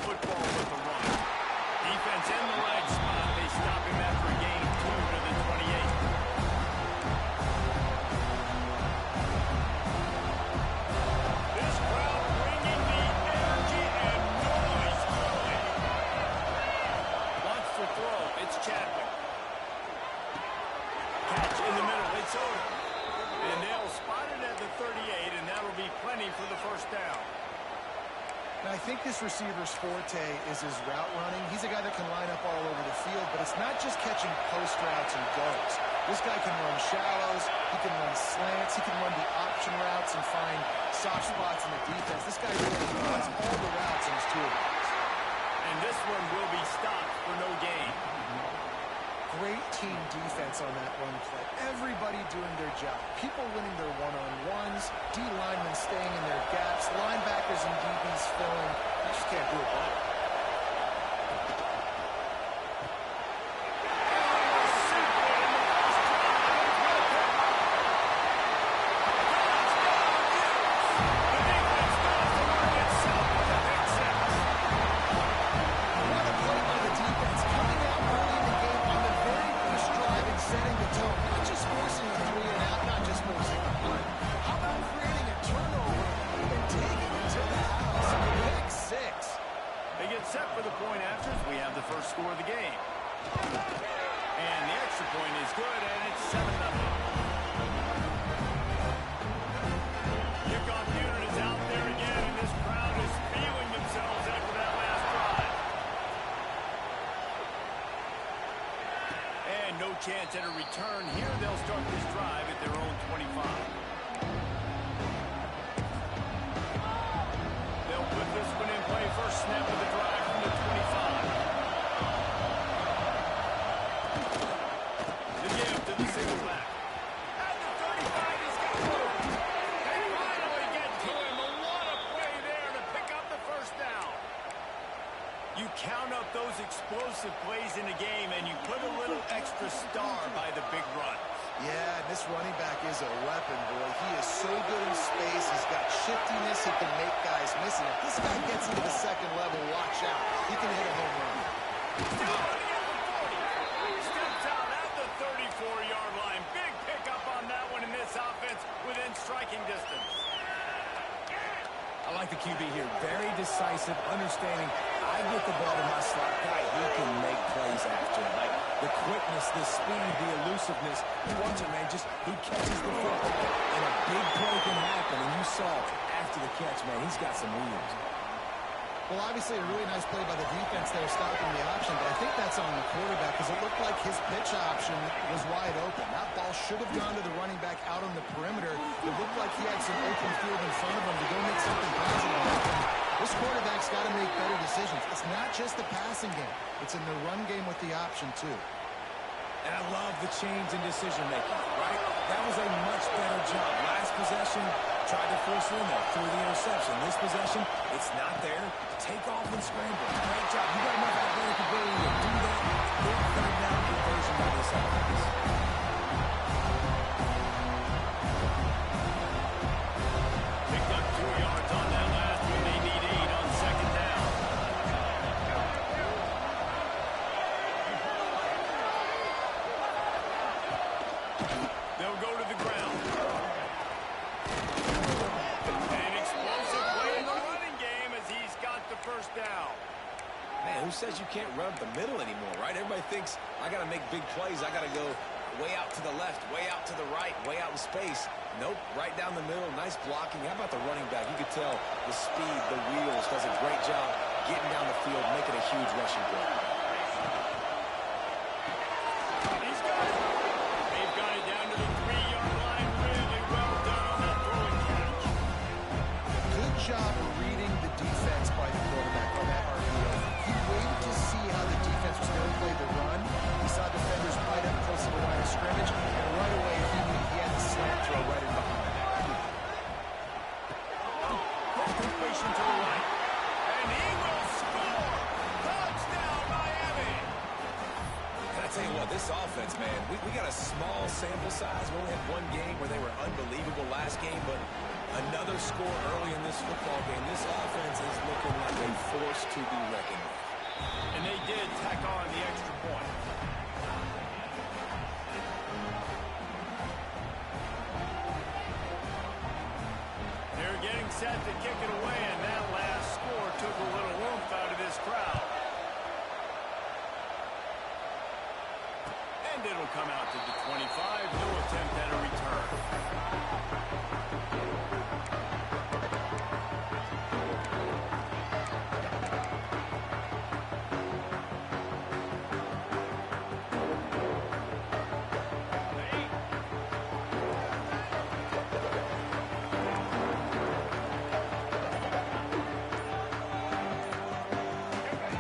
football with the run. Defense in the leg spot. They stop him after a gain of 2 to the 28. This crowd bringing the energy and noise early. Wants to throw. It's Chadwick. Catch in the middle. It's Odom. And they'll spot it at the 38, and that'll be plenty for the first down. Now, I think this receiver's forte is his route running. He's a guy that can line up all over the field, but it's not just catching post routes and goes. This guy can run shallows, he can run slants, he can run the option routes and find soft spots in the defense. This guy really runs all the routes in his toolbox. And this one will be stopped for no gain. Great team defense on that run play. Everybody doing their job. People winning their one-on-ones, D linemen staying in their gaps, linebackers and DBs filling. You just can't do it better. Set for the point after as we have the first score of the game. And the extra point is good, and it's 7-0. Kickoff unit is out there again, and this crowd is feeling themselves after that last drive. And no chance at a return here. They'll start this drive at their own 25. They'll put this one in play. First snap of the drive from the 25. The give to the single back. At the 35, he's got room. They finally get to him. What a play there to pick up the first down. You count up those explosive plays in a game, and you put a little extra star by the big run. Yeah, this running back is a weapon, boy. He is so good in space. He's got shiftiness. He can make guys miss it. If this guy gets into the second level, watch out. He can hit a home run. Steps out at the 34-yard line. Big pickup on that one in this offense within striking distance. I like the QB here. Very decisive, understanding. I get the ball to my slot guy. He can make plays after it. Like the quickness, the speed, the elusiveness. You watch it, man. He catches the football, and a big play can happen. And you saw after the catch, man, he's got some wheels. Well, obviously a really nice play by the defense there stopping the option, but I think that's on the quarterback because it looked like his pitch option was wide open. That ball should have gone to the running back out on the perimeter. It looked like he had some open field in front of him to go make something positive happen. This quarterback's got to make better decisions. It's not just the passing game. It's in the run game with the option, too. And I love the change in decision-making, right? That was a much better job. Last possession, tried to force it in there, threw the interception. This possession, it's not there. Take off and scramble. Great job. You got enough athletic ability to do that. Big third down conversion by this offense. Picked up 2 yards on that last one. They need 8 on second down. They'll go to the ground. An explosive play in the running game as he's got the first down. Man, who says you can't run up the middle anymore, right? Everybody thinks, I got to make big plays. I got to go way out to the left, way out to the right, way out in space. Nope, right down the middle. Nice blocking. How about the running back? You could tell the speed, the wheels, does a great job getting down the field, making a huge rushing play. He's got it. They've got it down to the 3-yard line. Really well done on that throwing catch. Good job reading the defense by the quarterback on that RPO. He waited to see how the defense was going to play the run. He saw defenders right up close to the line of scrimmage, and right away he knew he had the slant throw right in behind. Completion to the right. And he will score. Touchdown, Miami. And I tell you what, this offense, man, we got a small sample size. We only had one game where they were unbelievable last game, but another score early in this football game. This offense is looking like a force to to be reckoned with. And they did tack on the extra point. They're getting set to kick it away, and that last score took a little oomph out of this crowd. And it'll come out to the 25. No attempt at a return.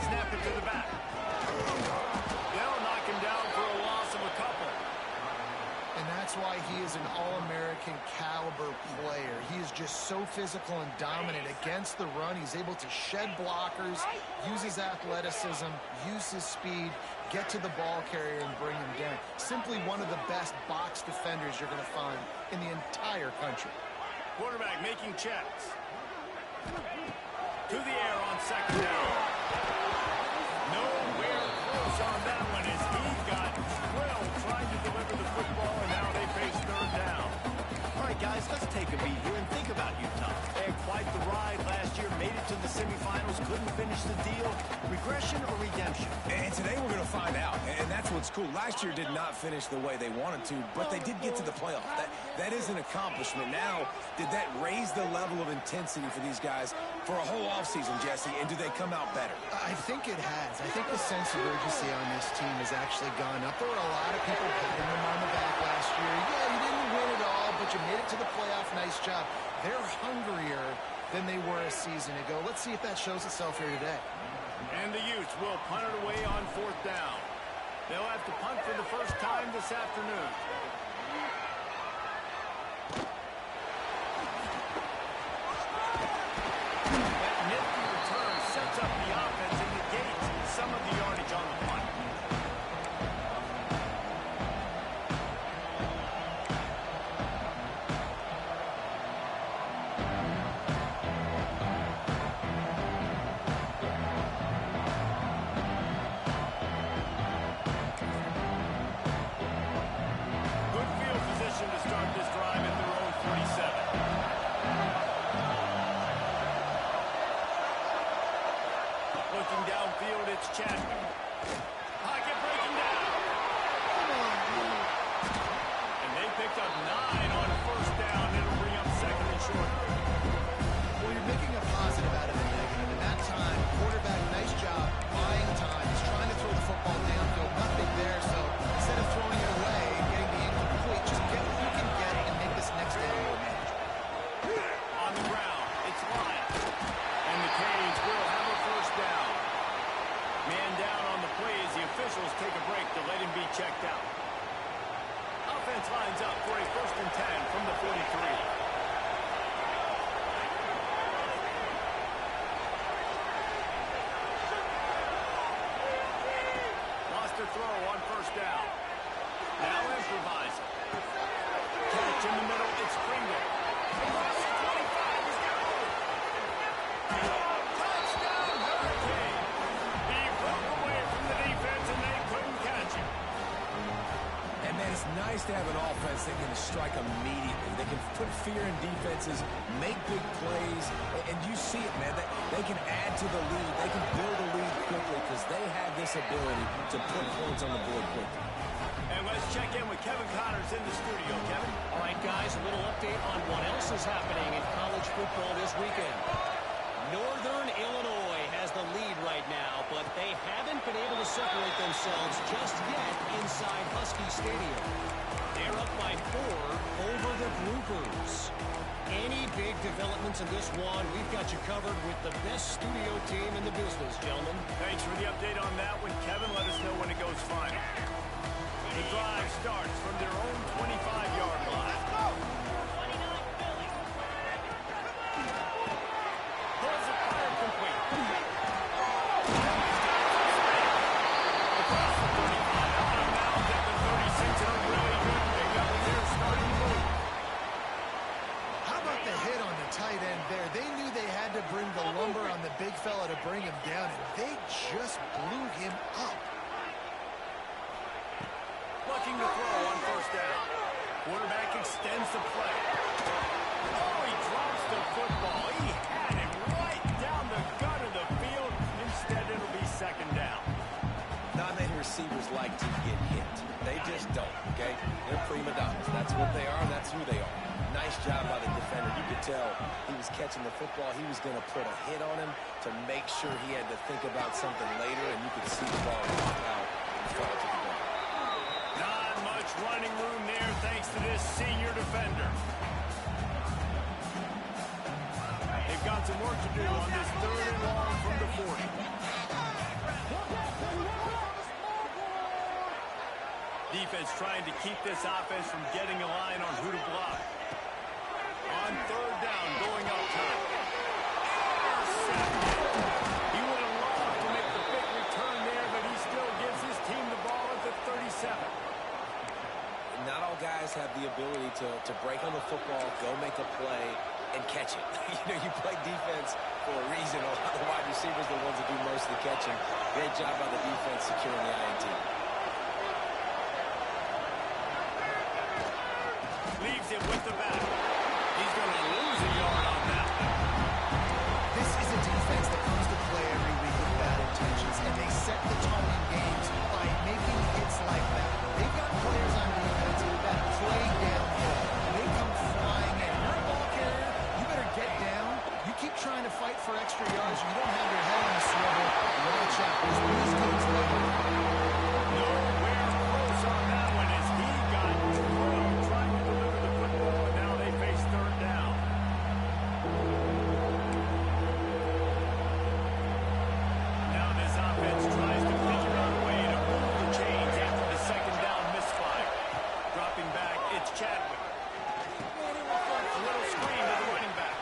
Snap it to the back. They'll knock him down for a loss of a couple. And that's why he is an All-American caliber player. He is just so physical and dominant against the run. He's able to shed blockers, use his athleticism, use his speed, get to the ball carrier and bring him down. Simply one of the best box defenders you're going to find in the entire country. Quarterback making checks. To the air on second down. Nowhere close on that one as he got drilled trying to deliver the football, and now they face third down. All right, guys, let's take a beat here and think about Utah. They had quite the ride last year, made it to the semifinals, couldn't finish the deal. Regression or redemption? And today we're going to find out, and that's what's cool. Last year did not finish the way they wanted to, but they did get to the playoff. That is an accomplishment. Now, did that raise the level of intensity for these guys for a whole offseason, Jesse, and do they come out better? I think it has. I think the sense of urgency on this team has actually gone up. There were a lot of people patting them on the back last year. Yeah, you didn't win it all, but you made it to the playoff. Nice job. They're hungrier than they were a season ago. Let's see if that shows itself here today. And the Utes will punt it away on fourth down. They'll have to punt for the first time this afternoon. That nifty return sets up the offense and negates some of the yardage on the punt. Good field position to start this drive at their own 47. Looking downfield, it's Chadwick. Pocket breaking down. And they picked up 9 on first down. It'll bring up second and short. Well, you're making a positive out of the negative. In that time, quarterback, nice job, buying time. He's trying to throw the football downfield. Nothing there, so instead of throwing it away and getting the incomplete, just get what you can get and make this next down more manageable. On the ground, it's Lions. And the Canes will have a first down. Man down on the play as the officials take a break to let him be checked out. Offense lines up for a first and 10 from the 43. Lost their throw on first down. Now improvising. Catch in the middle, it's Pringle. Across the 25, he's got it. Touchdown, Hurricane. He broke away from the defense and they couldn't catch him. And, man, it's nice to have an offense that can strike immediately. They can put fear in defenses, make big plays, and you see it, man. They can add to the lead. They can build a lead quickly because they have this ability to put points on the board quickly. And let's check in with Kevin Connors in the studio. Kevin? All right, guys, a little update on what else is happening in college football this weekend. Northern Illinois has the lead right now, but they haven't been able to separate themselves just yet inside Husky Stadium. They're up by 4 over the Groupers. Any big developments in this one, we've got you covered with the best studio team in the business, gentlemen. Thanks for the update on that one, Kevin. Let us know when it goes final. The drive starts from their own 25-yard line. Let's go! Pulls it fire complete. Across the 35, out of bounds at the 36, and a really good pickup there starting to move. How about the hit on the tight end there? They knew they had to bring the lumber on the big fella to bring him down, and they just blew him up. Looking to throw on first down. Quarterback extends the play. Oh, he drops the football. He had it right down the gut of the field. Instead, it'll be second down. Not many receivers like to get hit. They just don't, okay? They're prima donnas. That's what they are. That's who they are. Nice job by the defender. You could tell he was catching the football. He was going to put a hit on him to make sure he had to think about something later, and you could see the ball pop out and fall to the ground. Not much running room there thanks to this senior defender. They've got some work to do on this third and long from the 40. Defense trying to keep this offense from getting a line on who to block. On third down, going up top. He would have loved to make the big return there, but he still gives his team the ball at the 37. Not all guys have the ability to break on the football, go make a play, and catch it. You play defense for a reason. A lot of the wide receivers are the ones that do most of the catching. Great job by the defense securing the INT. Leaves it with the back. He's going to lose a yard on that one. This is a defense that comes to play every week with bad intentions, and they set the tone in games by making hits like that. They've got players on defense that play downhill. They come flying in. You're a ball carrier. You better get down. You keep trying to fight for extra yards. You don't have your head on a swivel. Watch out. There's these teams later. Nowhere close on that one as he got drilled trying to deliver the football, and now they face third down. Now this offense tries to figure out a way to move the chains after the second down misfire. Dropping back, it's Chadwick. A little screen to the running back.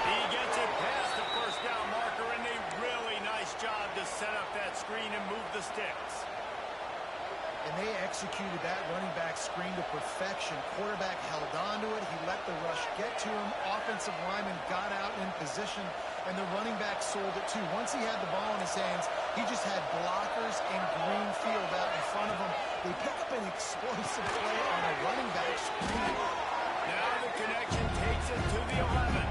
He gets it past the first down marker, and a really nice job to set up that screen and move the sticks. And they executed that running back screen to perfection. Quarterback held on to it. He let the rush get to him. Offensive lineman got out in position, and the running back sold it too. Once he had the ball in his hands, he just had blockers and green field out in front of him. They pick up an explosive play on a running back screen. Now the connection takes it to the 11.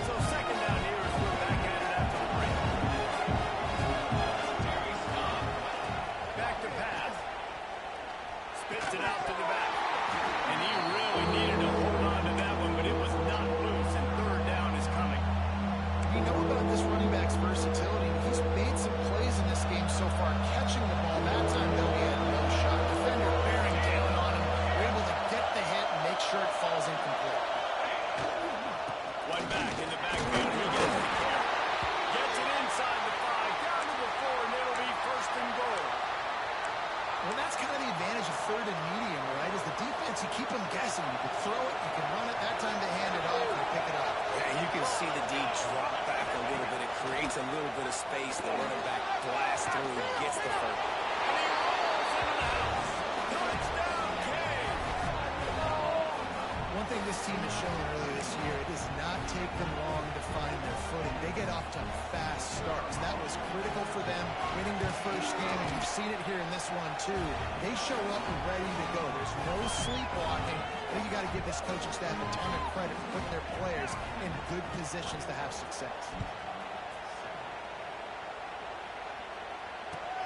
So second down here as we're back at it after the break. Back to pass. Spits it out to the back. And he really needed to hold on to that one, but it was not loose, and third down is coming. You know about this running back's versatility. He's made some plays in this game so far, catching the ball. That time, though, he had no shot. Defender bearing down on him. We're able to get the hit and make sure it falls incomplete. One back in the backfield. He gets the carry. Gets it inside the 5, down to the 4, and it'll be first and goal. Well, that's kind of the advantage of third and medium, right? Is the defense, you keep them guessing. You can throw it, you can run it. That time they hand it off and pick it up. Yeah, you can see the D drop back a little bit. It creates a little bit of space. The running back blasts through, gets the first. And he rolls into the house. Touchdown, King. One thing this team has shown earlier this year, it does not take them long to find their footing. They get off to fast starts. That was critical for them, winning their first game, and you've seen it here in this one, too. They show up ready to go. There's no sleepwalking. I think you got to give this coaching staff a ton of credit for putting their players in good positions to have success.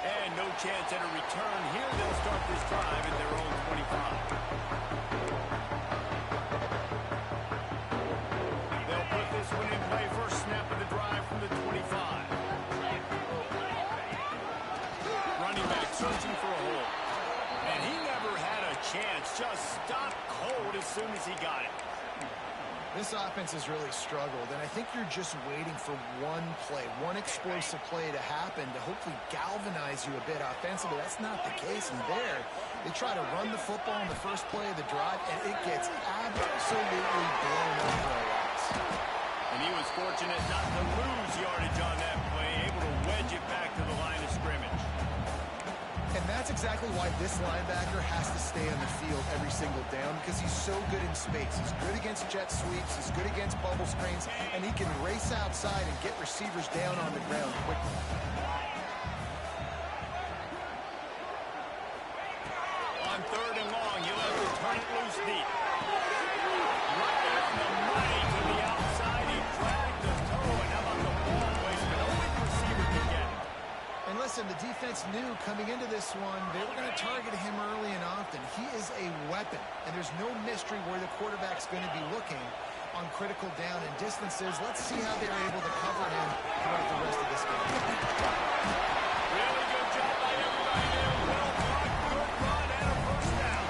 And no chance at a return here. They'll start this drive at their own 25. They'll put this one in play. First snap of the drive from the 25. Running back searching for a hole. And he never had a chance. Just stopped cold as soon as he got it. This offense has really struggled, and I think you're just waiting for one play, one explosive play to happen to hopefully galvanize you a bit offensively. That's not the case, and there, they try to run the football in the first play of the drive, and it gets absolutely blown up for a loss. And he was fortunate not to lose yardage on that play, able to wedge it back to the line of scrimmage. And that's exactly why this linebacker has to stay on the field every single down, because he's so good in space. He's good against jet sweeps. He's good against bubble screens. And he can race outside and get receivers down on the ground quickly. On 3rd and long, you'll have to turn it loose deep. Right in the money to the outside. He dragged the toe. And how about the ball placement? Only the receiver can get it. And listen, the defense knew coming into this one, they were going to target him early and often. He is a weapon, and there's no mystery where the quarterback's going to be looking on critical down and distances. Let's see how they're able to cover him throughout the rest of this game. Really good job by everybody there. Well blocked, good run, and a first down.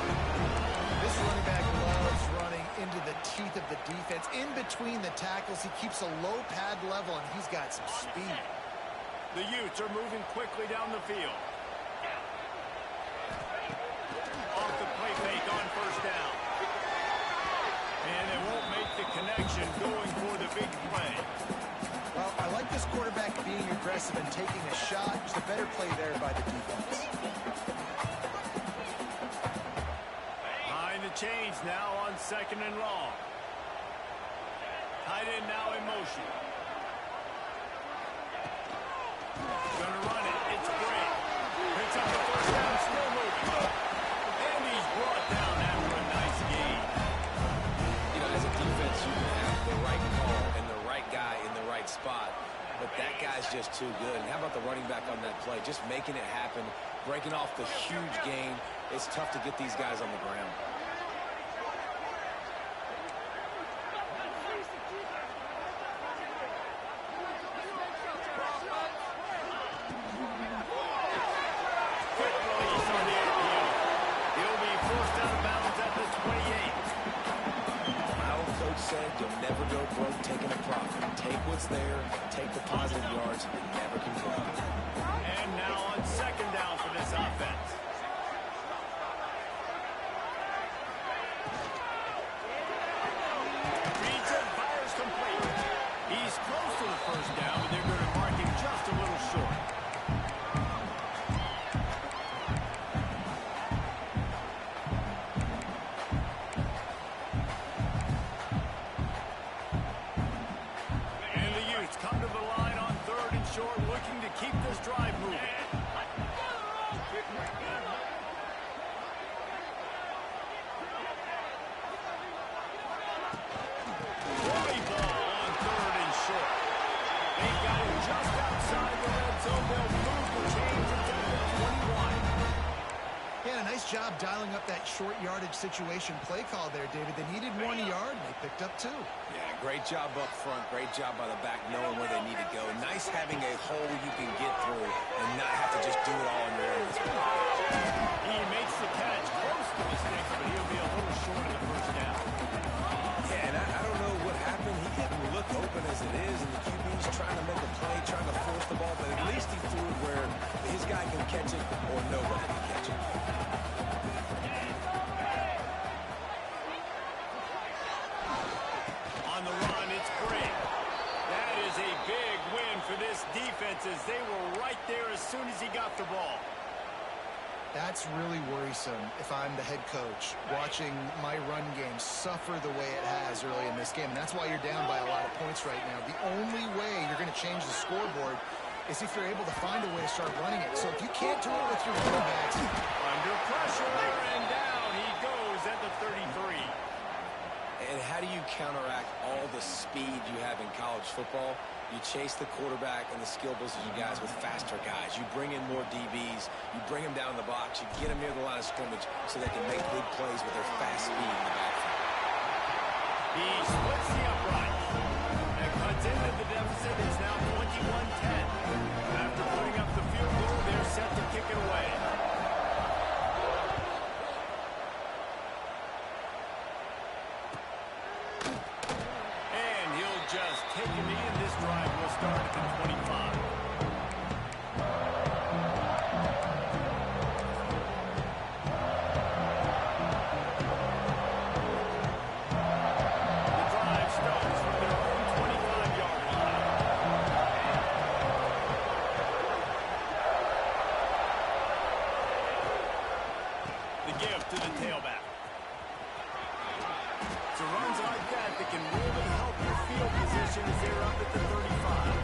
This running back loves running into the teeth of the defense. In between the tackles, he keeps a low pad level, and he's got some speed. The Utes are moving quickly down the field. Off the play fake on first down. And they won't make the connection going for the big play. Well, I like this quarterback being aggressive and taking a shot. Just a better play there by the defense. Behind the chains now on 2nd and long. Tight end now in motion. Gonna run it. It's Bray. Picks up the first down, still moving. And he's brought down after a nice gain. You know, as a defense, you can have the right call and the right guy in the right spot, but that guy's just too good. And how about the running back on that play? Just making it happen, breaking off the huge gain. It's tough to get these guys on the ground. There, take the positive yards, and never complain. And now on 2nd down for this offense. Reads it, fires complete. He's close to the first down, but they're going to mark him just a little short. Come to the line on 3rd and short, looking to keep this drive moving. Play ball on 3rd and short. They've got him just outside the red zone. They'll move the chains into the 21. Yeah, a nice job dialing up that short yardage situation play call there, David. They needed 1 yard, and they picked up 2. Yeah, great job up front. Great job by the back knowing where they need to go. Nice having a hole you can get through and not have to just do it all on your own. He makes the catch close to the sticks, but he'll be a little short of the first down. Yeah, and I don't know what happened. He didn't look open as it is, and the QB's trying to make a play, trying to force the ball, but at least he threw it where his guy can catch it or nobody can catch it. On the run, it's Bray. That is a big win for this defense as they were right there as soon as he got the ball. That's really worrisome if I'm the head coach, watching my run game suffer the way it has early in this game. And that's why you're down by a lot of points right now. The only way you're going to change the scoreboard is if you're able to find a way to start running it. So if you can't do it with your running backs... Under pressure, and down he goes at the 33. And how do you counteract all the speed you have in college football? You chase the quarterback and the skill position guys with faster guys. You bring in more DBs. You bring them down the box. You get them near the line of scrimmage so they can make big plays with their fast speed in the backfield. He splits the upright and cuts into the deficit. It's now 21-10. After putting up the field goal, they're set to kick it away. The give to the tailback. So runs like that can really help your field position as they're up at the 35.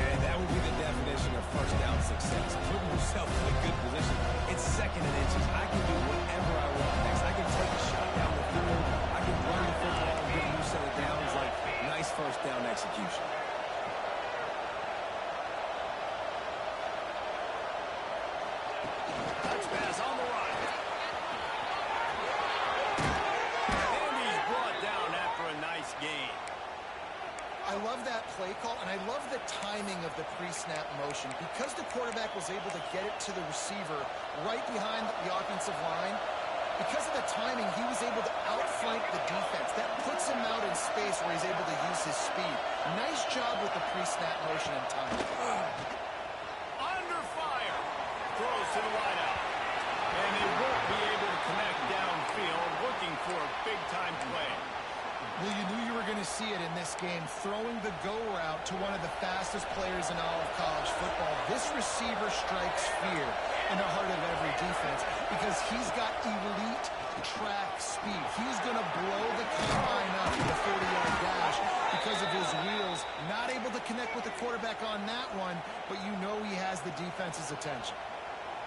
And that would be the definition of first down success. Putting yourself in a good position. It's second and inches. I can do whatever I want next. I can take a shot down the field. I can run the football and get a new set of downs. Like, nice first down execution. Touch pass on the right. And he's brought down after a nice gain. I love that play call, and I love the timing of the pre-snap motion. Because the quarterback was able to get it to the receiver right behind the offensive line, because of the timing, he was able to outflank the defense. That puts him out in space where he's able to use his speed. Nice job with the pre-snap motion and timing. Under fire. Throws to the wideout. And they won't be able to connect downfield, looking for a big-time play. Well, you knew you were going to see it in this game, throwing the go route to one of the fastest players in all of college football. This receiver strikes fear in the heart of every defense because he's got elite track speed. He's going to blow the combine up in the 40-yard dash because of his wheels. Not able to connect with the quarterback on that one, but you know he has the defense's attention.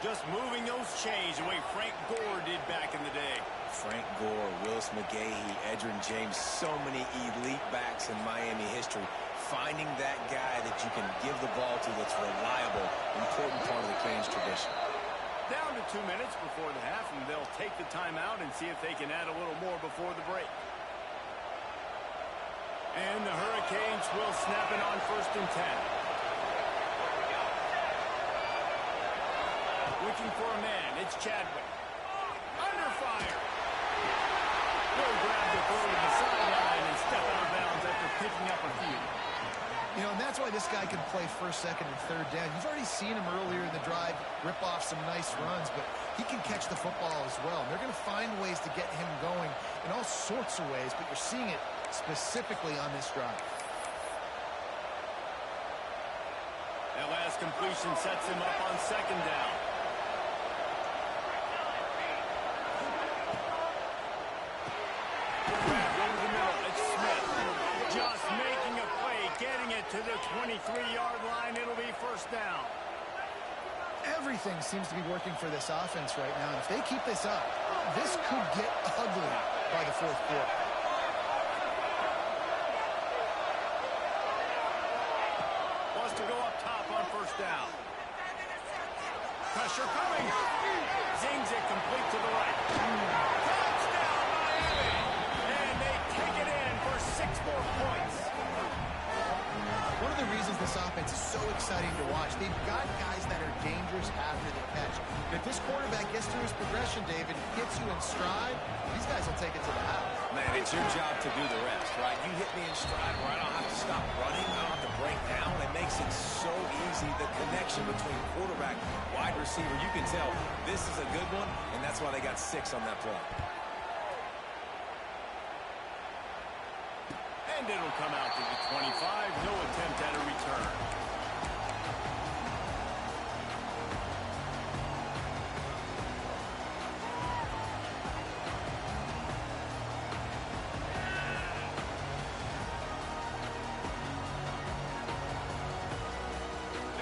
Just moving those chains the way Frank Gore did back in the day. Frank Gore, Willis McGahee, Edgerrin James, so many elite backs in Miami history. Finding that guy that you can give the ball to that's reliable, important part of the Canes tradition. Down to 2 minutes before the half, and they'll take the timeout and see if they can add a little more before the break. And the Hurricanes will snap it on 1st and 10. Looking for a man, it's Chadwick. Under fire. Will grab the throw to the sideline and step out of bounds after picking up a few. You know, and that's why this guy can play first, second, and third down. You've already seen him earlier in the drive rip off some nice runs, but he can catch the football as well. And they're going to find ways to get him going in all sorts of ways, but you're seeing it specifically on this drive. That last completion sets him up on 2nd down. Just making a play, getting it to the 23-yard line. It'll be 1st down. Everything seems to be working for this offense right now. And if they keep this up, this could get ugly by the 4th quarter. Wants to go up top on 1st down. Pressure coming. Zings it complete to the right. Touchdown, Miami! And they take it in for 6 more points. One of the reasons this offense is so exciting to watch, they've got guys that are dangerous after the catch. And if this quarterback gets through his progression, David, gets you in stride, these guys will take it to the house. Man, it's your job to do the rest, right? You hit me in stride where I don't have to stop running. I don't have to break down. It makes it so easy. The connection between quarterback, wide receiver, you can tell this is a good one, and that's why they got 6 on that play. And it'll come out to the 25. No attempt at a return.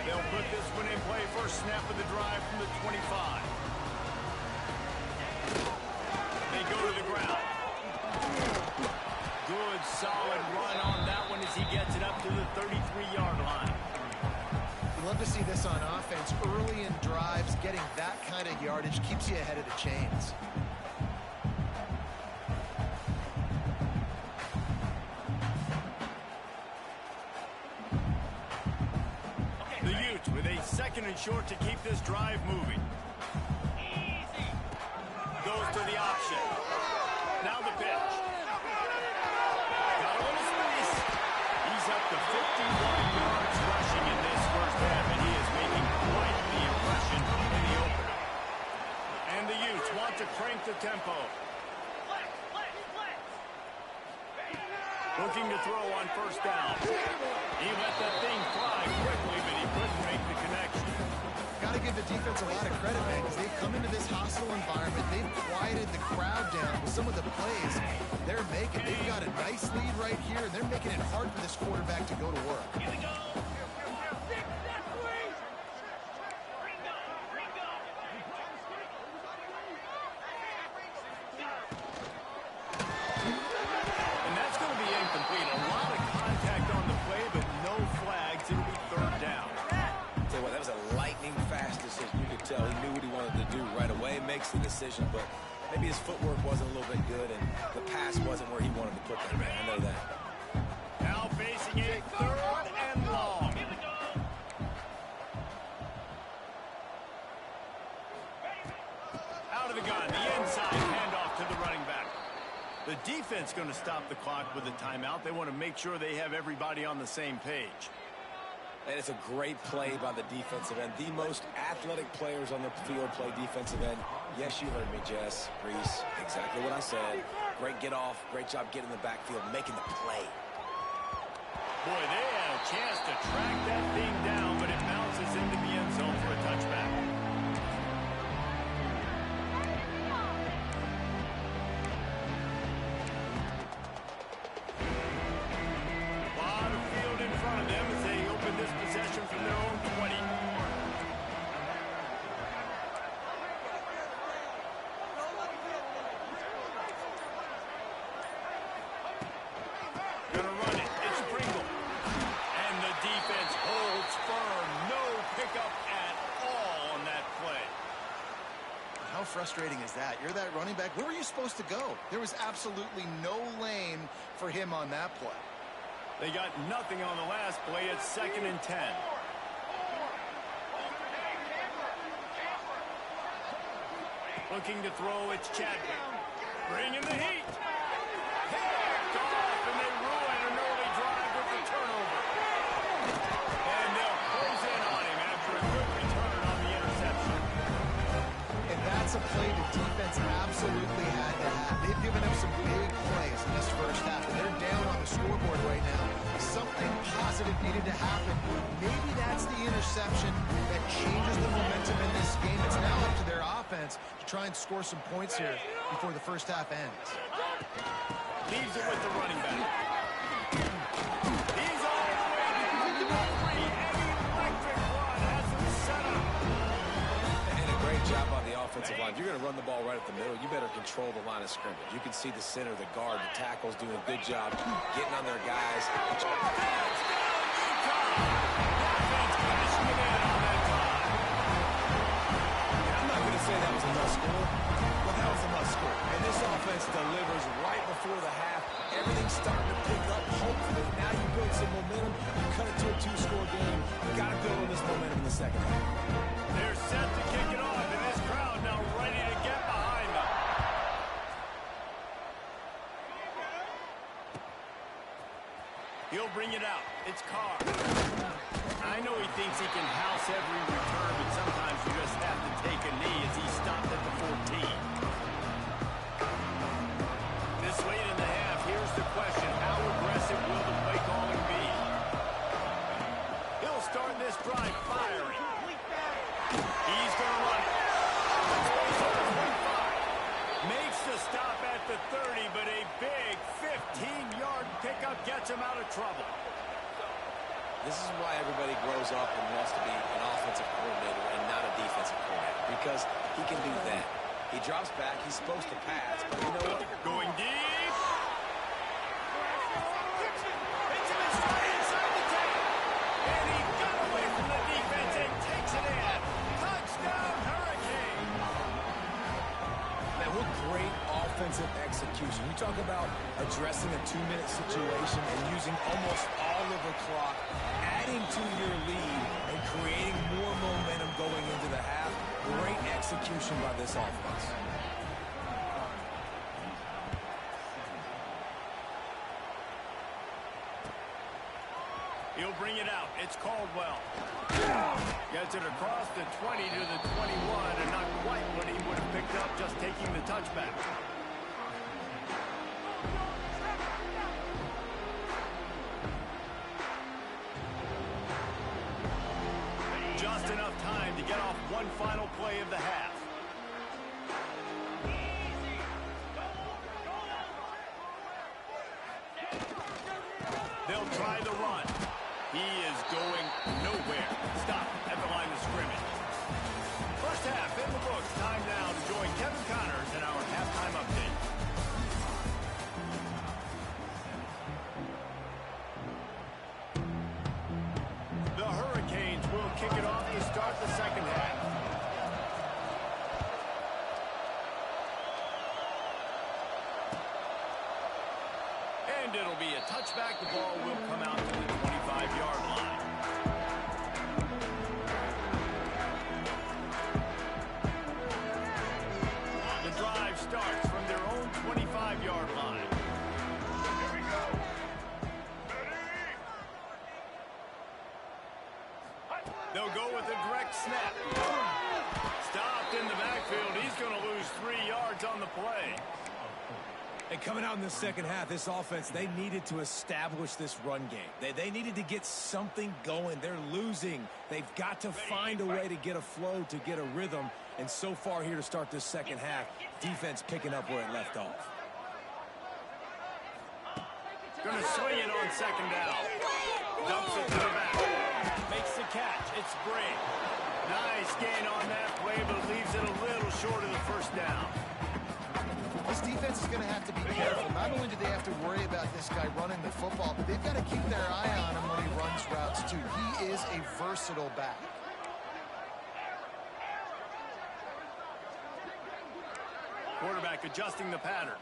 They'll put this one in play. First snap of the drive from the 25. They go to the ground. Good, solid run on that one as he gets it up to the 33-yard line. You love to see this on offense. Early in drives, getting that kind of yardage keeps you ahead of the chains. The Utes with a 2nd and short to keep this drive moving. Goes to the option. Now the pitch. Got a little space. He's up to 51 yards rushing in this 1st half, and he is making quite the impression in the opener. And the Utes want to crank the tempo. Looking to throw on 1st down. He let that thing fly quickly, but he couldn't make the connection. Got to give the defense a lot of credit, man, because they've come into this hostile environment. They've quieted the crowd down with some of the plays they're making. They've got a nice lead right here, and they're making it hard for this quarterback to go to work. And that's going to be incomplete. A lot of contact on the play, but no flags. It'll be third down. Tell you what, that was a lightning-fast decision. You could tell he knew what he wanted to do right away. Makes the decision, but maybe his footwork wasn't a little bit good, and the pass wasn't where he wanted to put that man. I know that. Now facing it, third and long. Out of the gun, the inside handoff to the running back. The defense going to stop the clock with a timeout. They want to make sure they have everybody on the same page. And it's a great play by the defensive end. The most athletic players on the field play defensive end. Yes, you heard me, Jess, Reese. Exactly what I said. Great get off. Great job getting in the backfield, making the play. Boy, they had a chance to track that thing down, but it bounces into the end zone for a touchback. Lot of field in front of them as they open this possession from their own 20. Gonna run it. It's Pringle. And the defense holds firm. No pickup at all on that play. How frustrating is that? You're that running back. Where were you supposed to go? There was absolutely no lane for him on that play. They got nothing on the last play. It's 2nd and 10. Looking to throw, it's Chadwick. Bringing the heat. Picked off, and they ruin an early drive with the turnover. And they'll close in on him after a good return on the interception. And that's a play the defense absolutely had to have. They've given up some big plays in this first half, and they're down on the scoreboard right now. Something positive needed to happen. Maybe that's the interception that changes the momentum in this game. It's now up to their offense to try and score some points here before the first half ends. Leaves it with the running back. He's all the way to the free. Eddie Electric run has him set up. And a great job on the offensive line. If you're going to run the ball right at the middle, you better control the line of scrimmage. You can see the center, the guard, the tackles doing a good job getting on their guys. Touchdown, Utah! Defense crashing it in on that drive. And I'm not going to say that was a must score, but that was a must score. And this offense delivers right before the half. Everything's starting to pick up. Hopefully, now you build some momentum. You cut it to a 2-score game. You got to build on this momentum in the second half. They're set to kick it off, and this crowd now ready to get behind them. He'll bring it out. It's Carr. I know he thinks he can house every return, but sometimes you just have to take a knee as he stopped at the 14. This late in the half, here's the question. How aggressive will the play calling be? He'll start this drive firing. He's going to run it. Makes the stop at the 30, but a big 15-yard pickup gets him out of trouble. This is why everybody grows up and wants to be an offensive coordinator and not a defensive coordinator, because he can do that. He drops back. He's supposed to pass, but you know what? Going deep. Hits him inside the 10. And he got away from the defense and takes it in. Touchdown, Hurricane. Man, what great offensive execution. You talk about addressing a 2-minute situation and using almost all of the clock, adding to your lead and creating more momentum going into the half. Great execution by this offense. He'll bring it out. It's Caldwell. Gets it across the 20 to the 21, and not quite what he would have picked up just taking the touchback. Just enough time to get off one final play of the half. He is going nowhere. Stop at the line of scrimmage. First half in the books. Time now to join Kevin Connors in our halftime update. The Hurricanes will kick it off to start the second half. And it'll be a touchback. The ball will come out to the 25-yard line. The drive starts from their own 25-yard line. Here we go. Ready? They'll go with a direct snap. Stopped in the backfield. He's going to lose 3 yards on the play. And coming out in the second half, this offense, they needed to establish this run game. They needed to get something going. They're losing. They've got to find a way to get a flow, to get a rhythm. And so far here to start this second half, defense picking up where it left off. Going to swing it on second down. Dumps it to the back. Makes the catch. It's Brady. Nice gain on that play, but leaves it a little short of the first down. This defense is going to have to be careful. Not only do they have to worry about this guy running the football, but they've got to keep their eye on him when he runs routes, too. He is a versatile back. Quarterback adjusting the pattern.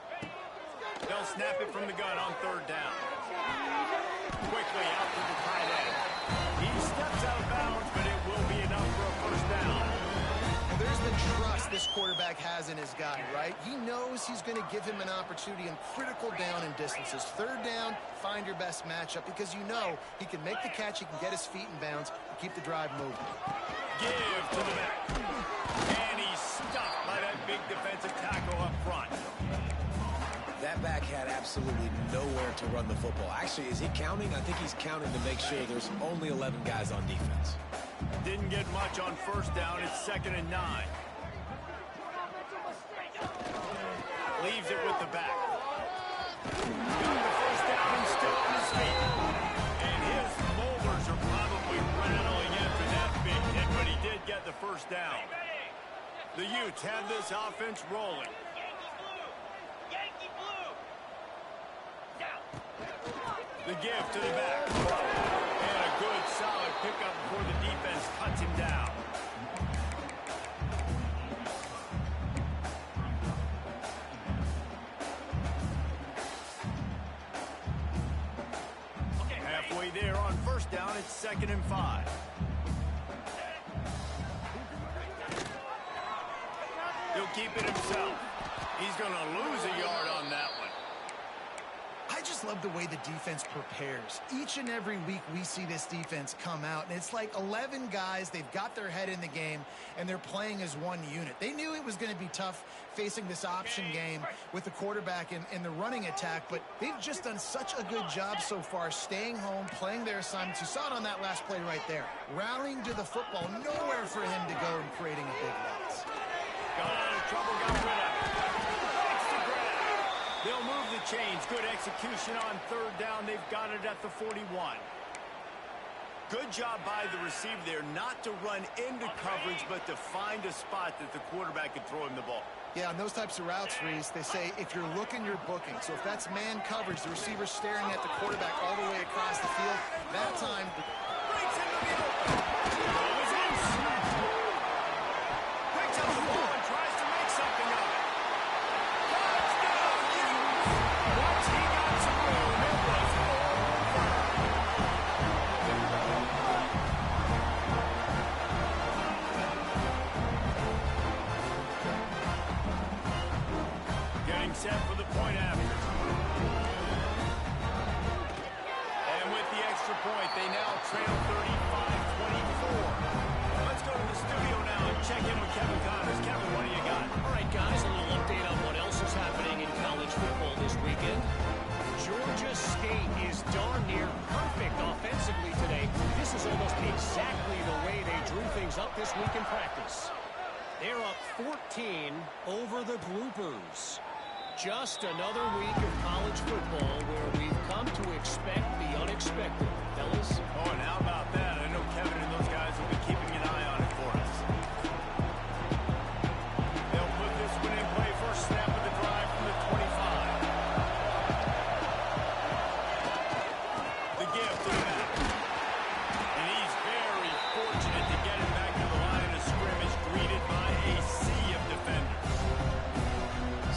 They'll snap it from the gun on third down. Quickly out to the tight end. He steps out of bounds, but it will be enough for a first down. And there's the trust this quarterback has in his guy, right? He knows he's going to give him an opportunity in critical down and distances. Third down, find your best matchup because you know he can make the catch, he can get his feet in bounds, and keep the drive moving. Give to the back. And he's stuffed by that big defensive tackle up front. That back had absolutely nowhere to run the football. Actually, is he counting? I think he's counting to make sure there's only 11 guys on defense. Didn't get much on first down. It's 2nd and 9. Leaves it with the back. Got the first down and still on his feet. And his molars are probably rattling after that big hit, but he did get the first down. The Utes have this offense rolling. The give to the back. And a good, solid pickup before the defense cuts him down. Halfway there on first down, it's 2nd and 5. He'll keep it himself. He's going to lose a yard on that one. I just love the way the defense prepares. Each and every week we see this defense come out, and it's like 11 guys. They've got their head in the game, and they're playing as one unit. They knew it was going to be tough facing this option game with the quarterback in the running attack, but they've just done such a good job so far staying home, playing their assignments. You saw it on that last play right there. Rallying to the football, nowhere for him to go and creating a big loss. Got out of trouble, got rid of it. Extra grab. They'll move the chains. Good execution on third down. They've got it at the 41. Good job by the receiver there not to run into coverage, but to find a spot that the quarterback could throw him the ball. Yeah, on those types of routes, Reese, they say if you're looking, you're booking. So if that's man coverage, the receiver's staring at the quarterback all the way across the field, that time... Breaks into the open. Ball is loose. Picks up the ball and tries to make something of it. Touchdown, Utes! Once he got some room, it was over. Getting set for the point after. And with the extra point, they now trail 35-24. Let's go to the studio now and check in with Kevin Connors. Kevin, what do you got? All right, guys, a little update on what else is happening in college football this weekend. Georgia State is darn near perfect offensively today. This is almost exactly the way they drew things up this week in practice. They're up 14 over the Groupers. Just another week of college football where we've come to expect the unexpected, fellas. Oh, and how about that? I know Kevin and those guys will be keeping an eye on it for us. They'll put this one in play. First snap of the drive from the 25. The give to the back. And he's very fortunate to get him back to the line of scrimmage, greeted by a sea of defenders.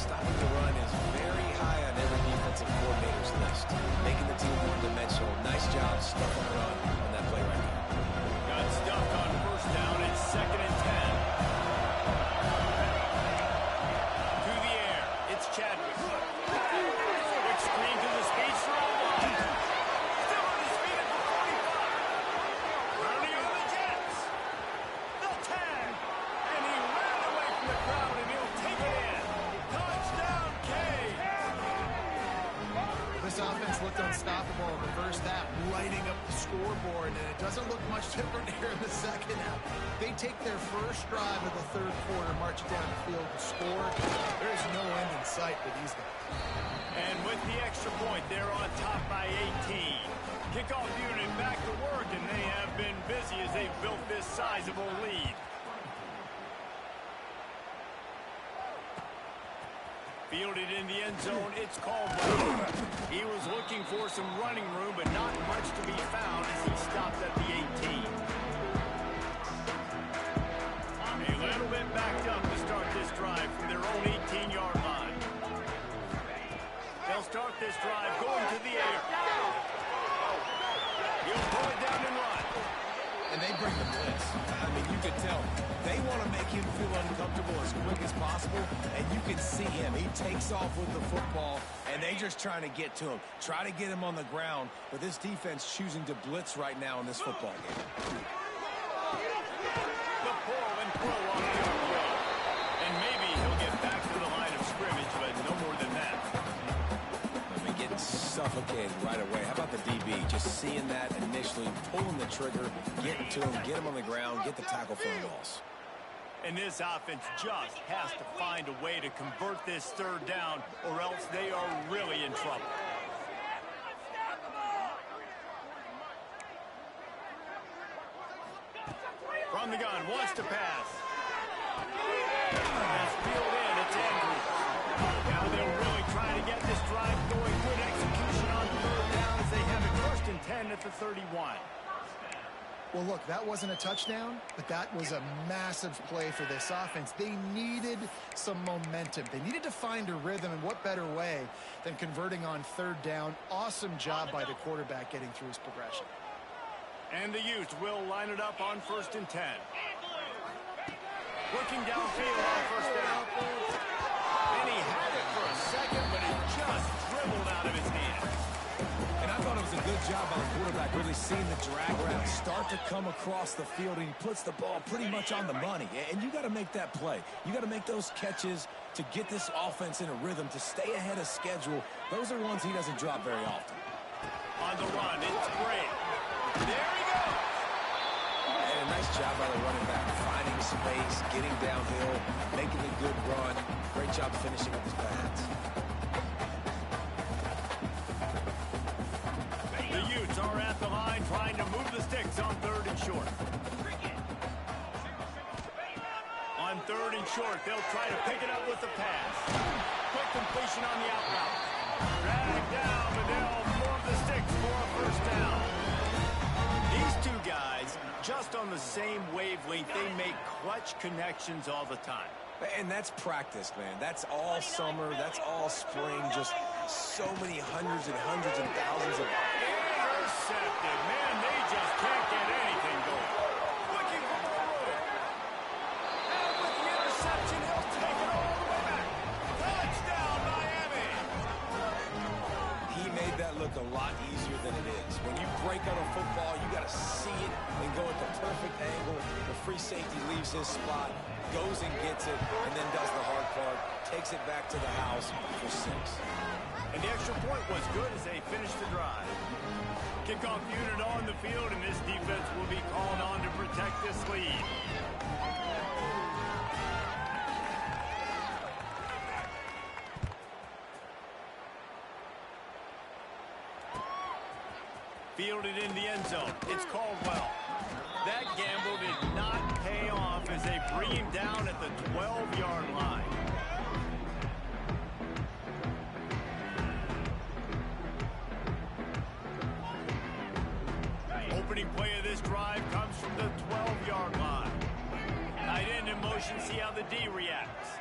Stopping the run is very high on every defensive coordinator's list. Making the team one-dimensional. Nice job stuffing the run on that play right there. Got stuffed on first down. It's 2nd and 10. To the air. It's Chadwick. Quick screen to the speedster on line. Still on his feet at the 45. Running on the Jets. The tag. And he ran away from the crowd, and he'll take it in. Touchdown, Kay. This offense looked unstoppable in the first half, lighting up the scoreboard, and it doesn't look much different here in the second half. They take their first drive of the third quarter, march it down the field to score. There's no end in sight for these guys. And with the extra point, they're on top by 18. Kickoff unit back to work, and they have been busy as they've built this sizable lead. Fielded in the end zone, it's Caldwell. He was looking for some running room, but not much to be found as he stopped at the 18. A little bit backed up to start this drive from their own 18-yard line. They'll start this drive going to the air. He'll pull it down and run. And they bring the blitz. I mean, you could tell they want to make him feel uncomfortable as quick as possible, and you can see him. He takes off with the football, and they just trying to get to him, try to get him on the ground, but this defense choosing to blitz right now in this football game. The pull and throw on the throw. And maybe he'll get back to the line of scrimmage, but no more than that. I mean, getting suffocated right away. How about the DB? Just seeing that initially, pulling the trigger, getting to him, get him on the ground, get the tackle for a loss. And this offense just has to find a way to convert this third down, or else they are really in trouble. From the gun, wants to pass. That's peeled in, it's Andrews. Now they'll really try to get this drive going. Good execution on third down as they have it 1st and 10 at the 31. Well, look, that wasn't a touchdown, but that was a massive play for this offense. They needed some momentum. They needed to find a rhythm, and what better way than converting on third down. Awesome job by the quarterback getting through his progression. And the Utes will line it up on 1st and 10. Working downfield on first down. And he had it for a second, but it just dribbled out of his hand. And I thought it was a good job by the quarterback, really seeing the drag route start to come across the field, and he puts the ball pretty much on the money. And you got to make that play. You got to make those catches to get this offense in a rhythm, to stay ahead of schedule. Those are ones he doesn't drop very often. On the run, it's great. There he goes. And a nice job by the running back, finding space, getting downhill, making a good run. Great job finishing with his pads. The Utes are at the line trying to move the sticks on 3rd and short. On 3rd and short, they'll try to pick it up with the pass. Quick completion on the out route. Drag down, but they'll move the sticks for a first down. These two guys, just on the same wavelength, they make clutch connections all the time. And that's practice, man. That's all summer. That's all spring. Just so many hundreds and hundreds and thousands of... Intercepted. Man, they just can't get anything going. Looking for more room. And with the interception, he'll take it all the way back. Touchdown, Miami. He made that look a lot easier than it is. When you break on a football, you got to see it and go at the perfect angle. The free safety leaves his spot, goes and gets it, and then does the hard part, takes it back to the house for 6. And the extra point was good as they finished the drive. Kickoff unit on the field, and this defense will be called on to protect this lead. Fielded in the end zone. It's Caldwell. That gamble did not pay off as they bring him down at the 12-yard line. Opening play of this drive comes from the 12-yard line. Tight end in motion, see how the D reacts.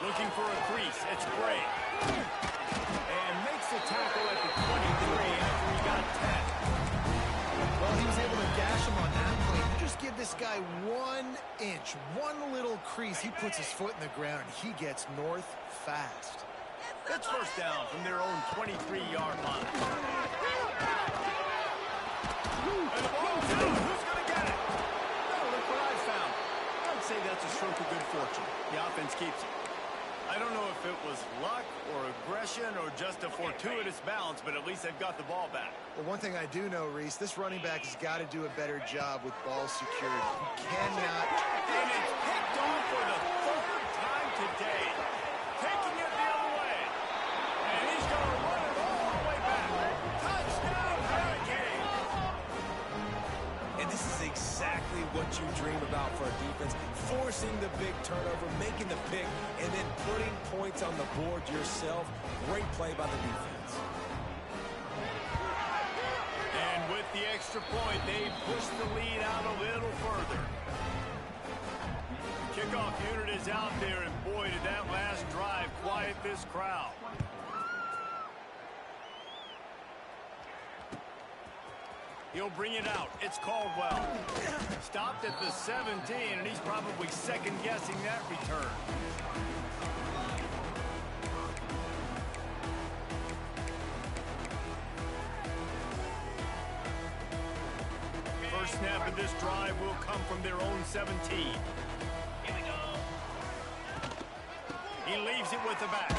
Looking for a crease. It's Gray. And makes the tackle at the 23 after he got 10. Well, he was able to gash him on that play. You just give this guy 1 inch, one little crease. He puts his foot in the ground, and he gets north fast. It's first down from their own 23-yard line. And the ball's out. Who's going to get it? Oh, look what I found. I'd say that's a stroke of good fortune. The offense keeps it. I don't know if it was luck or aggression or just a fortuitous bounce, but at least they've got the ball back. Well, one thing I do know, Reese, this running back has got to do a better job with ball security. He cannot. And it's picked off for the 3rd time today. Taking it the other way. And he's going to run it all the way back. Touchdown, Hurricane. And this is exactly what you dream about for a defense. Forcing the big turnover, making the pick, and then putting points on the board yourself. Great play by the defense. And with the extra point, they push the lead out a little further. Kickoff unit is out there, and boy, did that last drive quiet this crowd. He'll bring it out. It's Caldwell. Stopped at the 17, and he's probably second-guessing that return. First snap of this drive will come from their own 17. Here we go. He leaves it with the back.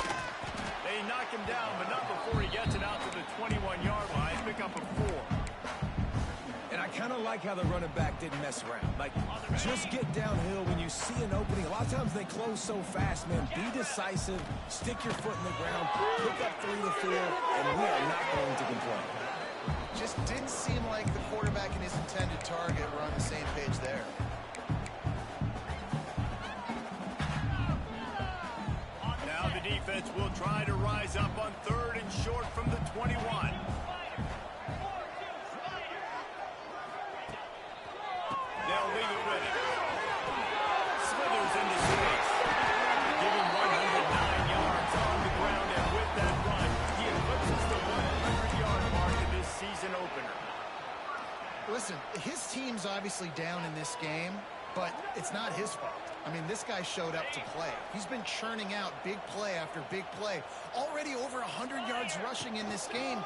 They knock him down, but not before he gets it out to the 21-yard line. Pick up a 4. And I kind of like how the running back didn't mess around. Like, just get downhill when you see an opening. A lot of times they close so fast, man. Be decisive, stick your foot in the ground, pick up 3 to 4, and we are not going to complain. Just didn't seem like the quarterback and his intended target were on the same page there. Now the defense will try to rise up on 3rd and short from the 21. They'll leave it with it. Slithers into space. Give him 109 yards on the ground, and with that run, he eclipses the 100-yard mark of this season opener. Listen, his team's obviously down in this game, but it's not his fault. I mean, this guy showed up to play. He's been churning out big play after big play. Already over 100 yards rushing in this game.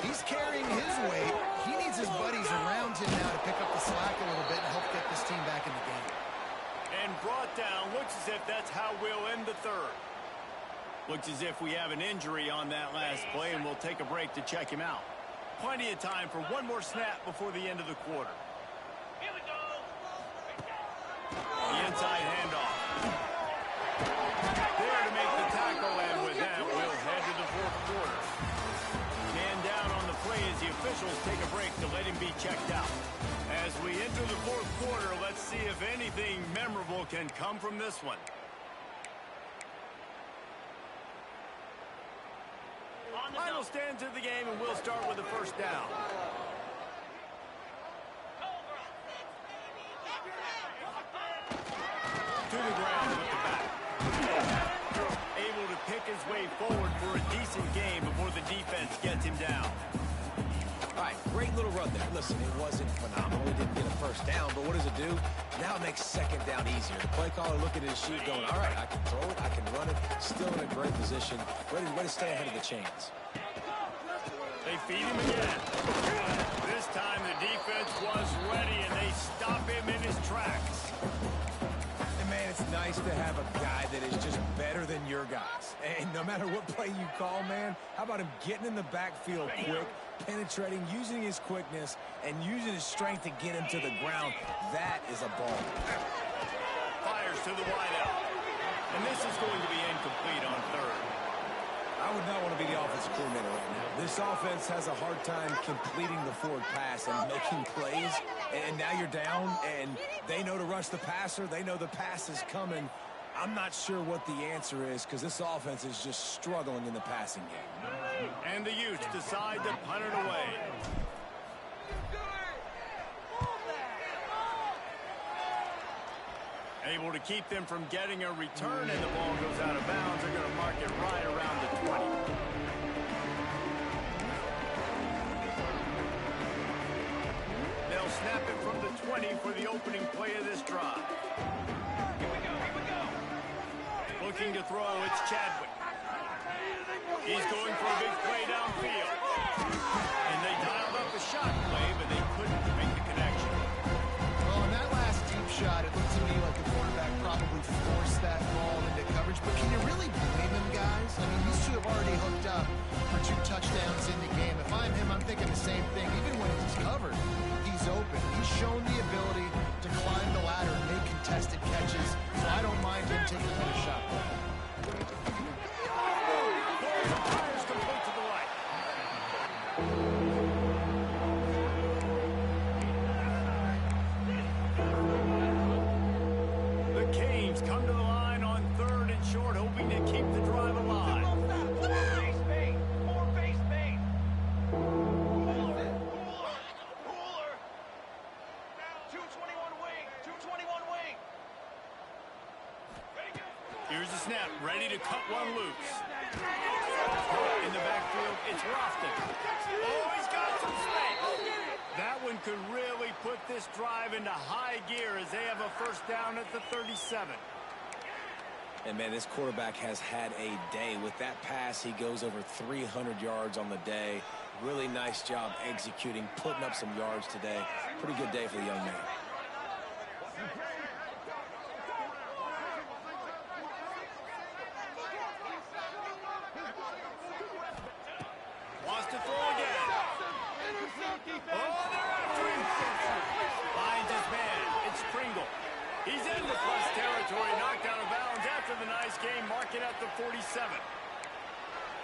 He's carrying his weight. He needs his buddies around him now to pick up the slack a little bit and help get this team back in the game. And brought down. Looks as if that's how we'll end the 3rd. Looks as if we have an injury on that last play, and we'll take a break to check him out. Plenty of time for one more snap before the end of the quarter. Here we go. The inside handoff. There to make the tackle, and with that, we'll head to the 4th quarter. Man down on the play as the officials take a break to let him be checked out. As we enter the 4th quarter, let's see if anything memorable can come from this one. Final stands of the game, and we'll start with the first down. To the ground with the back. Able to pick his way forward for a decent game before the defense gets him down. All right, great little run there. Listen, it wasn't phenomenal. It didn't get a first down, but what does it do? Now it makes 2nd down easier. The play caller looking at his sheet going, all right, I can throw it, I can run it. Still in a great position. Ready to stay ahead of the chains. They feed him again. This time the defense was ready, and they stop him in his tracks. And, man, it's nice to have a guy that is just better than your guys. And no matter what play you call, man, how about him getting in the backfield quick, penetrating, using his quickness, and using his strength to get him to the ground? That is a ball. to the wideout. And this is going to be incomplete on third. I would not want to be the offensive coordinator right now. This offense has a hard time completing the forward pass and making plays. And now you're down, and they know to rush the passer. They know the pass is coming. I'm not sure what the answer is because this offense is just struggling in the passing game. And the Utes decide to punt it away. Able to keep them from getting a return, and the ball goes out of bounds. They're going to mark it right around the 20. They'll snap it from the 20 for the opening play of this drive. Here we go. Looking to throw, it's Chadwick. He's going for a big play downfield. And they dialed up a shot play, but they couldn't make the connection. Well, on that last deep shot, it looked to me like the quarterback probably forced that ball into coverage. But can you really blame him, guys? I mean, these two have already hooked up for 2 touchdowns in the game. If I'm him, I'm thinking the same thing. Even when he's covered, he's open. He's shown the ability to climb the ladder and make contested catches. So I don't mind him taking another shot. Fires complete to the right. The Canes come to the line on third and short, hoping to keep the drive alive. Base bait. More base bait. Cooler. 221 wing. 221 wing. Here's the snap, ready to cut one loose. In the backfield, it's Lofton. Oh, he's got some space. That one could really put this drive into high gear as they have a first down at the 37. And, man, this quarterback has had a day. With that pass, he goes over 300 yards on the day. Really nice job executing, putting up some yards today. Pretty good day for the young man. Wants to throw again. Oh, they're after him. Finds his man. It's Pringle. He's in the plus territory, knocked out of bounds after the nice game, marking at the 47.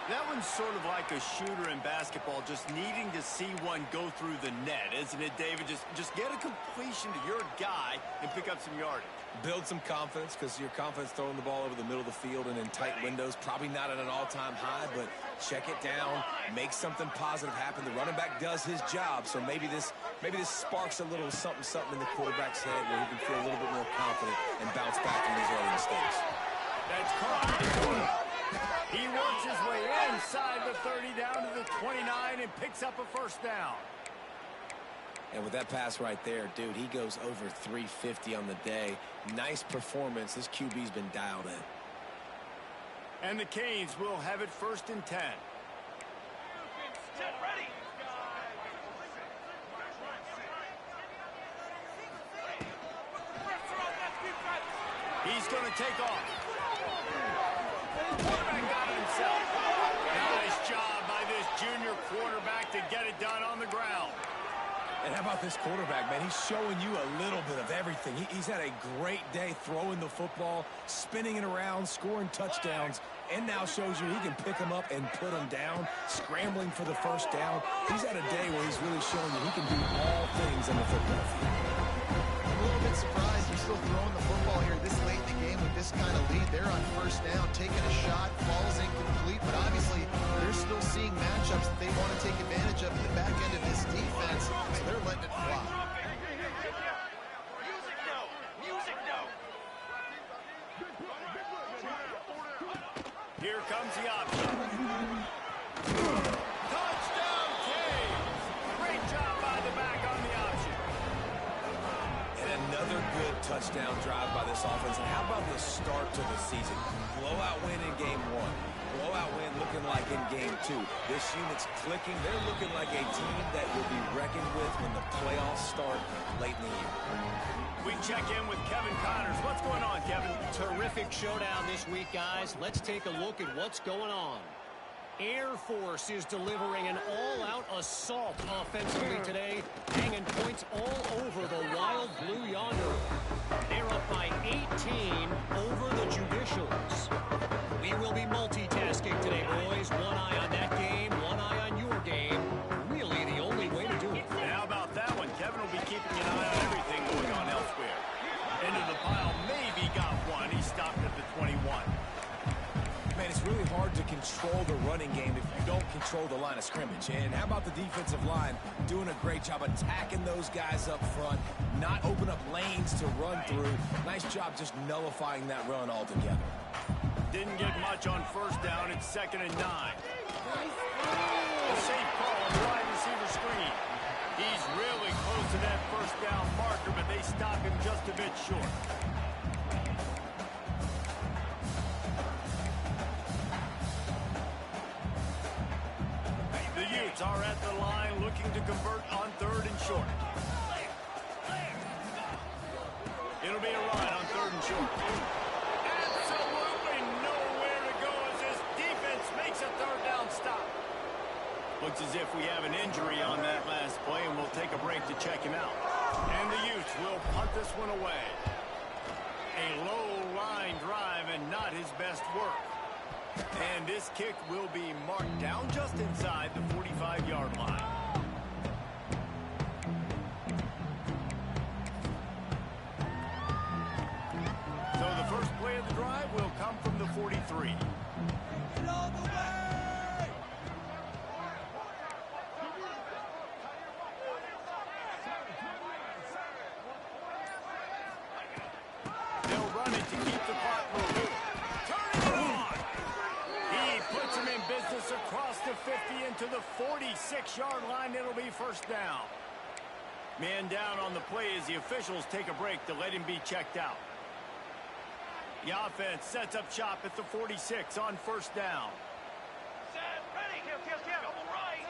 That one's sort of like a shooter in basketball, just needing to see one go through the net, isn't it, David? Just get a completion to your guy and pick up some yardage. Build some confidence because your confidence throwing the ball over the middle of the field and in tight windows, probably not at an all-time high, but check it down, make something positive happen. The running back does his job, so maybe this sparks a little something in the quarterback's head where he can feel a little bit more confident and bounce back from these early mistakes. That's caught. He works his way inside the 30 down to the 29 and picks up a first down. And with that pass right there, dude, he goes over 350 on the day. Nice performance. This QB's been dialed in. And the Canes will have it first and 10. Set ready. He's going to take off. Quarterback got it himself. Nice job by this junior quarterback to get it done on the ground. And how about this quarterback, man? He's showing you a little bit of everything. He's had a great day throwing the football, spinning it around, scoring touchdowns, and now shows you he can pick them up and put them down, scrambling for the first down. He's had a day where he's really showing you he can do all things on the football field. I'm a little bit surprised he's still throwing the football here this late in the game with this kind of lead. They're on first down, taking a shot, falls incomplete, but obviously they're still seeing matchups that they want to take advantage of in the back end of this defense, so they're letting it fly. Music note. Music note. Here comes the option. Touchdown, Canes! Great job by the back on the option. And another good touchdown drive by this offense. And how about the start to the season? Blowout win in game 1. Blowout win looking like in game 2. This unit's clicking. They're looking like a team that will be reckoned with when the playoffs start late in the year. We check in with Kevin Connors. What's going on, Kevin? Terrific showdown this week, guys. Let's take a look at what's going on. Air Force is delivering an all-out assault offensively today, hanging points all over the Wild Blue yonder. They're up by 18 over the Judicials. We will be multitasking today, boys. One eye on that game, one eye on your game. Really the only way to do it. And how about that one? Kevin will be keeping an eye on everything going on elsewhere. Into the pile, maybe got one. He stopped at the 21. Man, it's really hard to control the running game if you don't control the line of scrimmage. And how about the defensive line doing a great job attacking those guys up front, not open up lanes to run through. Nice job just nullifying that run altogether. Didn't get much on first down. It's 2nd and 9. A safe call on the wide receiver screen. He's really close to that first down marker, but they stop him just a bit short. The Utes are at the line looking to convert on 3rd and short. It'll be a run on 3rd and short. Absolutely nowhere to go as this defense makes a 3rd down stop. Looks as if we have an injury on that last play, and we'll take a break to check him out. And the Utes will punt this one away. A low-line drive and not his best work. And this kick will be marked down just inside the 45-yard line. So the first play of the drive will come from the 43. Get all the way! They'll run it to keep the clock moving. Turning it on! He puts him in business across the 50 into the 46-yard line. It'll be first down. Man down on the play as the officials take a break to let him be checked out. The offense sets up shop at the 46 on first down. Set, ready. Double right.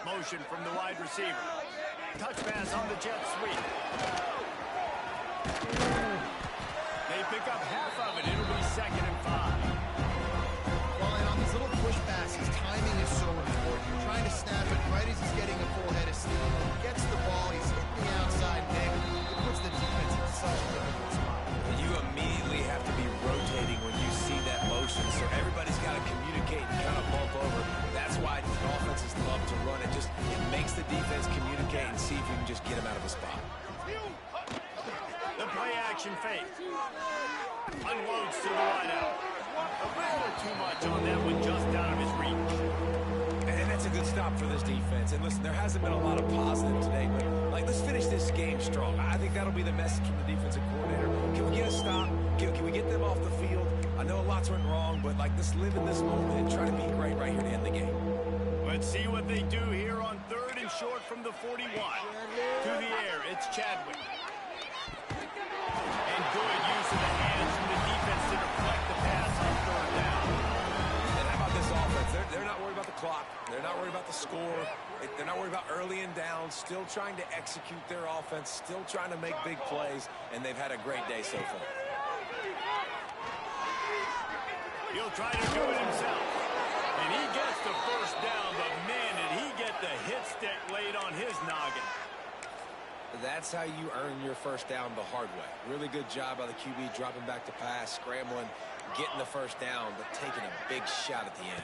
Motion from the wide receiver. Touch pass on the jet sweep. They pick up half of it. It'll be 2nd and 5. Well, and on these little push passes, timing is so important. You're trying to snap it right as he's getting a full head of steam. He gets the ball, he's hitting the outside pick. It puts the defense in such a difficult spot. You immediately have to be rotating when you see that motion, so everybody's got to communicate and kind of bump over. That's why offenses love to run it. It makes the defense communicate and see if you can just get him out of a spot. The play action fake. Unloads to the wideout. A little too much on that one, just out of his reach. And that's a good stop for this defense. And listen, there hasn't been a lot of positive today, but let's finish this game strong. I think that'll be the message from the defensive coordinator. Can we get a stop? Can we get them off the field? I know lots went wrong, but let's live in this moment and try to be great right here to end the game. Let's see what they do here on 3rd and short from the 41. To the air, it's Chadwick. And good use of the hands from the defense to deflect the pass on 3rd down. And how about this offense? They're not worried about the clock. They're not worried about the score. They're not worried about early and down. Still trying to execute their offense. Still trying to make big plays. And they've had a great day so far. He'll try to do it himself. And he gets the first down, but man, did he get the hit stick laid on his noggin. That's how you earn your first down the hard way. Really good job by the QB dropping back to pass, scrambling, getting the first down, but taking a big shot at the end.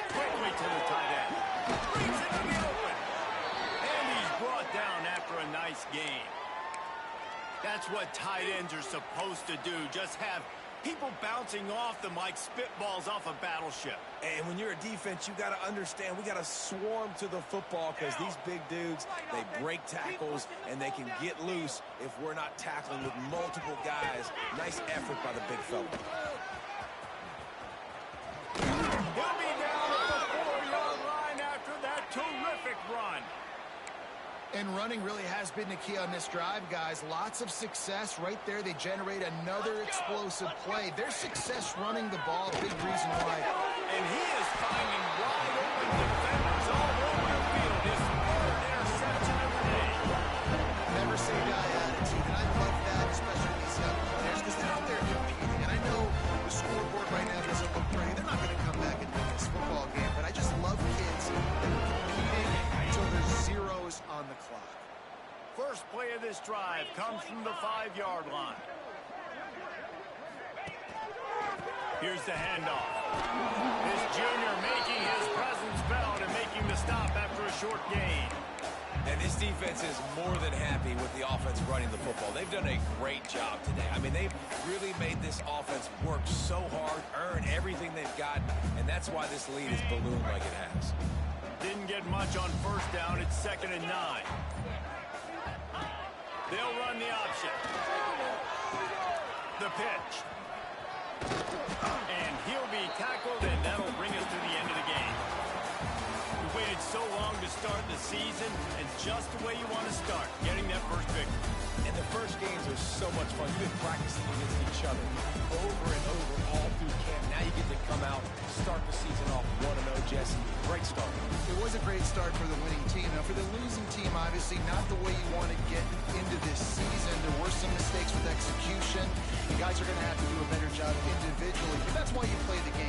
Quickly to the tight end. Brings it to the open. And he's brought down after a nice game. That's what tight ends are supposed to do. Just have people bouncing off them like spitballs off a battleship. And when you're a defense, you got to understand, we got to swarm to the football because these big dudes, they break tackles and they can get loose if we're not tackling with multiple guys. Nice effort by the big fella. He'll be down at the 4-yard line after that terrific run. And running really has been the key on this drive, guys. Lots of success right there. They generate another explosive play. Their success running the ball, big reason why. And he is finding wide open defenders all over the field. His 3rd interception of the day. Never say die attitude, and I love that, especially these young players, because they're out there competing. And I know the scoreboard right now doesn't look great first play of this drive comes from the 5-yard line. Here's the handoff. This junior making his presence felt and making the stop after a short gain. And this defense is more than happy with the offense running the football. They've done a great job today. I mean, they've really made this offense work so hard, earn everything they've got, and that's why this lead is ballooned like it has. Didn't get much on first down. It's 2nd and 9. They'll run the option. The pitch. And he'll be tackled, and that'll bring us to the end of the game. We waited so long to start the season, and just the way you want to start, getting that first victory. And the first games are so much fun. You've been practicing against each other over and over all through camp. Now you get to come out, start the season off 1-0, Jesse. Great start. It was a great start for the winning team. Now, for the losing team, obviously not the way you want to get into this season. There were some mistakes with execution. You guys are going to have to do a better job individually, but that's why you play the game.